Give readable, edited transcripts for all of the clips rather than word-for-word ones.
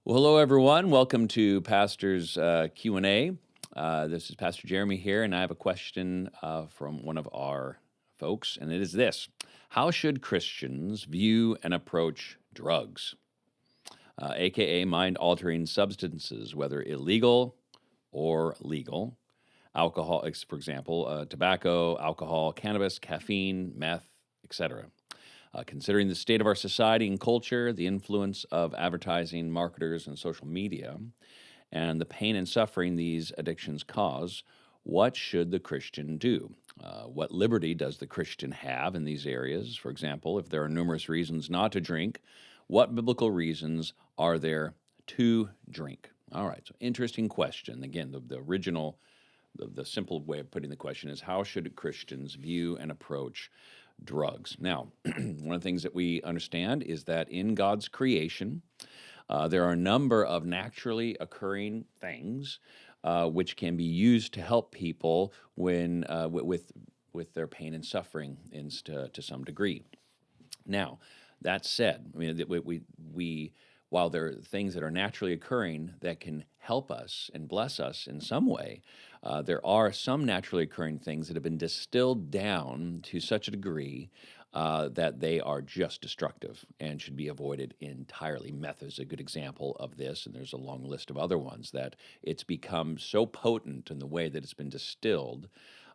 Well, hello everyone. Welcome to Pastor's Q&A. This is Pastor Jeremy here, and I have a question from one of our folks, and it is this. How should Christians view and approach drugs, aka mind-altering substances, whether illegal or legal? Alcohol, for example, tobacco, alcohol, cannabis, caffeine, meth, etc. Considering the state of our society and culture, the influence of advertising, marketers, and social media, and the pain and suffering these addictions cause, what should the Christian do? What liberty does the Christian have in these areas? For example, if there are numerous reasons not to drink, what biblical reasons are there to drink? All right, so interesting question. Again, the original, the simple way of putting the question is how should Christians view and approach drugs? Now, one of the things that we understand is that in God's creation, there are a number of naturally occurring things which can be used to help people when with their pain and suffering to some degree. Now, that said, I mean, we while there are things that are naturally occurring that can help us and bless us in some way, there are some naturally occurring things that have been distilled down to such a degree that they are just destructive and should be avoided entirely. Meth is a good example of this, and there's a long list of other ones that it's become so potent in the way that it's been distilled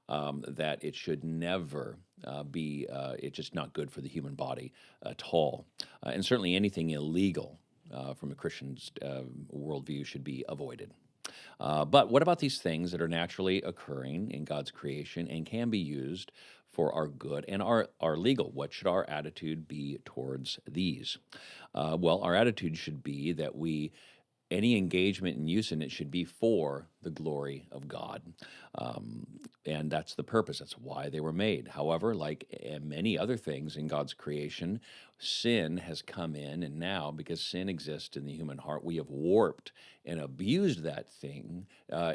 that it should never be, it's just not good for the human body at all. And certainly anything illegal from a Christian's worldview should be avoided. But what about these things that are naturally occurring in God's creation and can be used for our good and are legal? What should our attitude be towards these? Well, our attitude should be that any engagement and use in it should be for the glory of God. And that's the purpose. That's why they were made. However, like many other things in God's creation, sin has come in, and now, because sin exists in the human heart, we have warped and abused that thing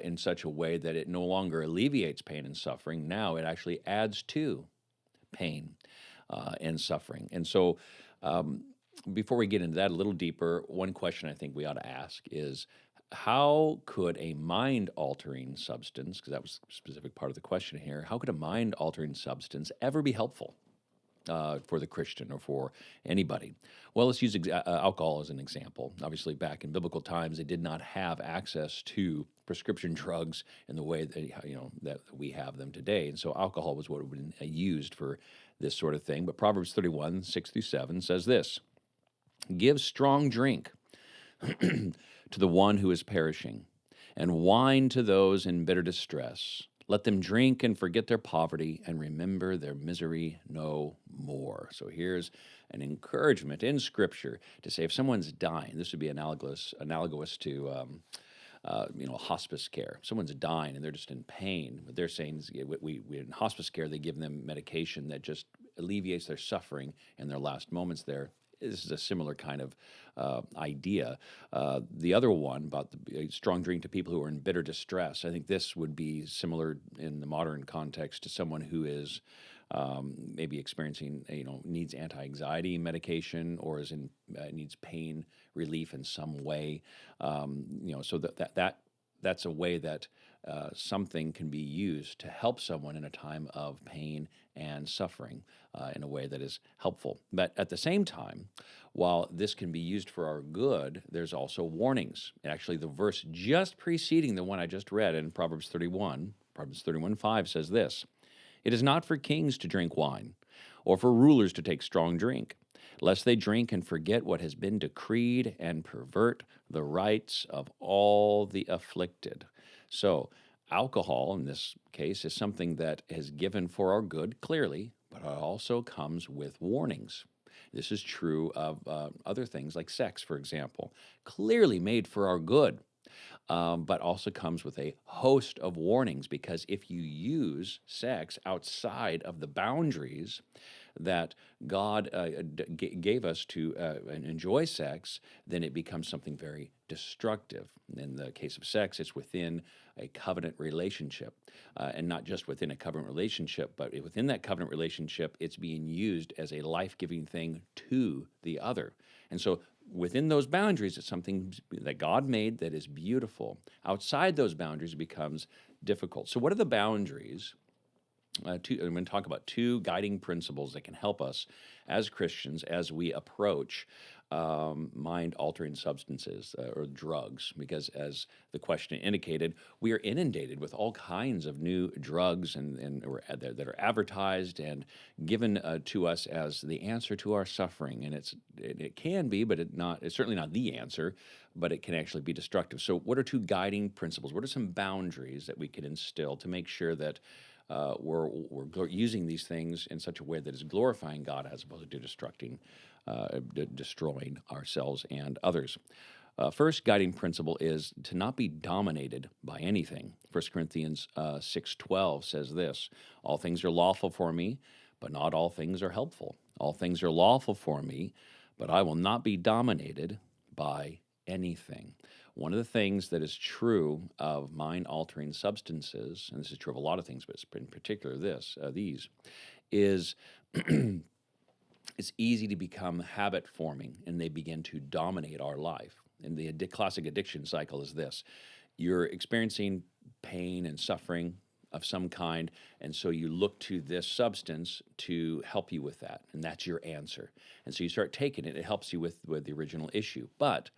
in such a way that it no longer alleviates pain and suffering. Now it actually adds to pain and suffering. And so, before we get into that a little deeper, one question I think we ought to ask is how could a mind altering substance, because that was a specific part of the question here, how could a mind altering substance ever be helpful for the Christian or for anybody? Well, let's use alcohol as an example. Obviously, back in biblical times, they did not have access to prescription drugs in the way that that we have them today, and so alcohol was what would been used for this sort of thing. But Proverbs 31, 6-7 says this. Give strong drink to the one who is perishing, and wine to those in bitter distress. Let them drink and forget their poverty and remember their misery no more. So here's an encouragement in Scripture to say if someone's dying, this would be analogous to hospice care. If someone's dying and they're just in pain, what they're saying is we in hospice care, they give them medication that just alleviates their suffering in their last moments there. This is a similar kind of idea. The other one about the strong drink to people who are in bitter distress, I think this would be similar in the modern context to someone who is maybe experiencing, needs anti-anxiety medication or needs pain relief in some way. So that's a way that something can be used to help someone in a time of pain and suffering in a way that is helpful. But at the same time, while this can be used for our good, there's also warnings. Actually, the verse just preceding the one I just read in Proverbs 31:5 says this, "It is not for kings to drink wine, or for rulers to take strong drink, lest they drink and forget what has been decreed and pervert the rights of all the afflicted." So, alcohol, in this case, is something that is given for our good, clearly, but it also comes with warnings. This is true of other things like sex, for example, clearly made for our good, but also comes with a host of warnings, because if you use sex outside of the boundaries that God gave us to enjoy sex, then it becomes something very destructive. In the case of sex, it's within a covenant relationship, and not just within a covenant relationship, but within that covenant relationship, it's being used as a life-giving thing to the other. And so within those boundaries, it's something that God made that is beautiful. Outside those boundaries, it becomes difficult. So, what are the boundaries? I'm going to talk about two guiding principles that can help us as Christians as we approach mind altering substances or drugs, because as the question indicated, we are inundated with all kinds of new drugs that are advertised and given to us as the answer to our suffering. And it can be, but it's certainly not the answer, but it can actually be destructive. So, what are two guiding principles? What are some boundaries that we can instill to make sure that we're using these things in such a way that is glorifying God as opposed to destroying ourselves and others? First guiding principle is to not be dominated by anything. 1 Corinthians 6:12 says this: "All things are lawful for me, but not all things are helpful. All things are lawful for me, but I will not be dominated by anything." One of the things that is true of mind-altering substances, and this is true of a lot of things, but in particular these, is it's easy to become habit-forming, and they begin to dominate our life. And the classic addiction cycle is this: you're experiencing pain and suffering of some kind, and so you look to this substance to help you with that, and that's your answer. And so you start taking it. It helps you with the original issue, but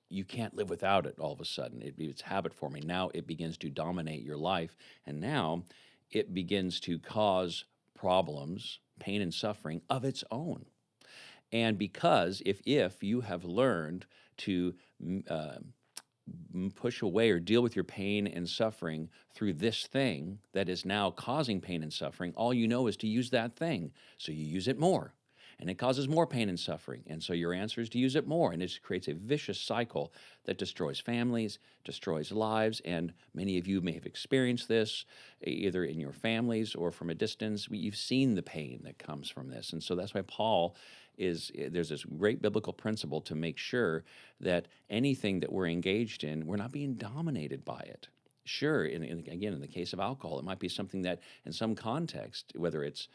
you can't live without it all of a sudden. It's habit forming. Now it begins to dominate your life, and now it begins to cause problems, pain and suffering of its own. And because if you have learned to push away or deal with your pain and suffering through this thing that is now causing pain and suffering, all you know is to use that thing. So you use it more, and it causes more pain and suffering. And so your answer is to use it more. And it creates a vicious cycle that destroys families, destroys lives. And many of you may have experienced this either in your families or from a distance. You've seen the pain that comes from this. And so that's why there's this great biblical principle to make sure that anything that we're engaged in, we're not being dominated by it. Sure, again, in the case of alcohol, it might be something that in some context, whether it's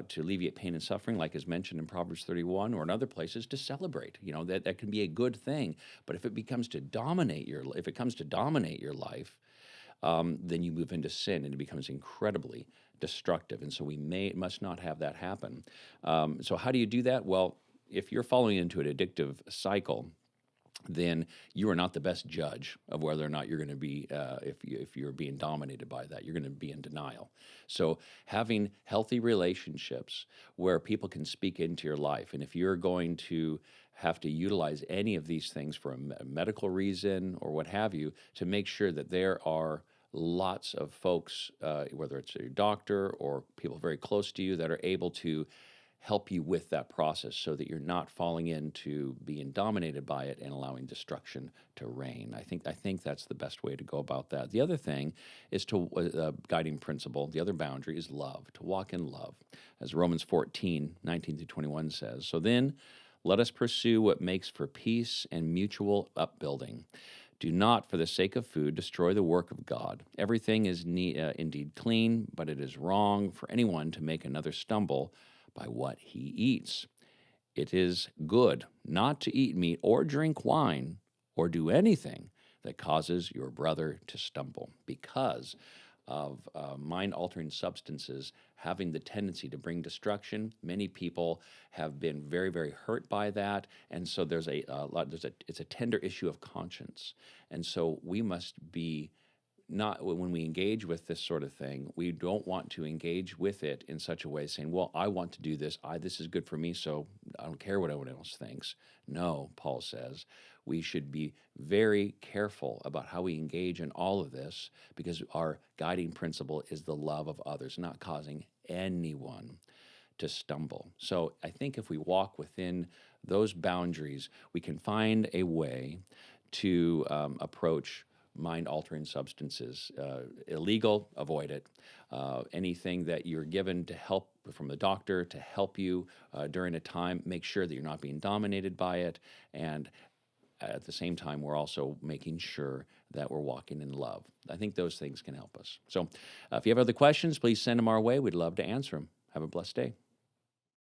to alleviate pain and suffering, like is mentioned in Proverbs 31, or in other places, to celebrate. That can be a good thing. But if it comes to dominate your life, then you move into sin, and it becomes incredibly destructive. And so we must not have that happen. So how do you do that? Well, if you're falling into an addictive cycle, then you are not the best judge of whether or not you're going to be, if you're being dominated by that, you're going to be in denial. So having healthy relationships where people can speak into your life, and if you're going to have to utilize any of these things for a medical reason or what have you, to make sure that there are lots of folks, whether it's a doctor or people very close to you, that are able to help you with that process so that you're not falling into being dominated by it and allowing destruction to reign. I think that's the best way to go about that. The other thing is guiding principle, the other boundary is love, to walk in love. As Romans 14:19-21 says, "So then let us pursue what makes for peace and mutual upbuilding. Do not, for the sake of food, destroy the work of God. Everything is indeed clean, but it is wrong for anyone to make another stumble by what he eats. It is good not to eat meat or drink wine or do anything that causes your brother to stumble," because of mind-altering substances having the tendency to bring destruction. Many people have been very, very hurt by that, and so it's a tender issue of conscience. And so we must be not, when we engage with this sort of thing, we don't want to engage with it in such a way saying, well, I want to do this. This is good for me, so I don't care what anyone else thinks. No, Paul says, we should be very careful about how we engage in all of this, because our guiding principle is the love of others, not causing anyone to stumble. So I think if we walk within those boundaries, we can find a way to approach mind-altering substances. Illegal, avoid it. Anything that you're given to help from the doctor to help you during a time, make sure that you're not being dominated by it. And at the same time, we're also making sure that we're walking in love. I think those things can help us. So if you have other questions, please send them our way. We'd love to answer them. Have a blessed day.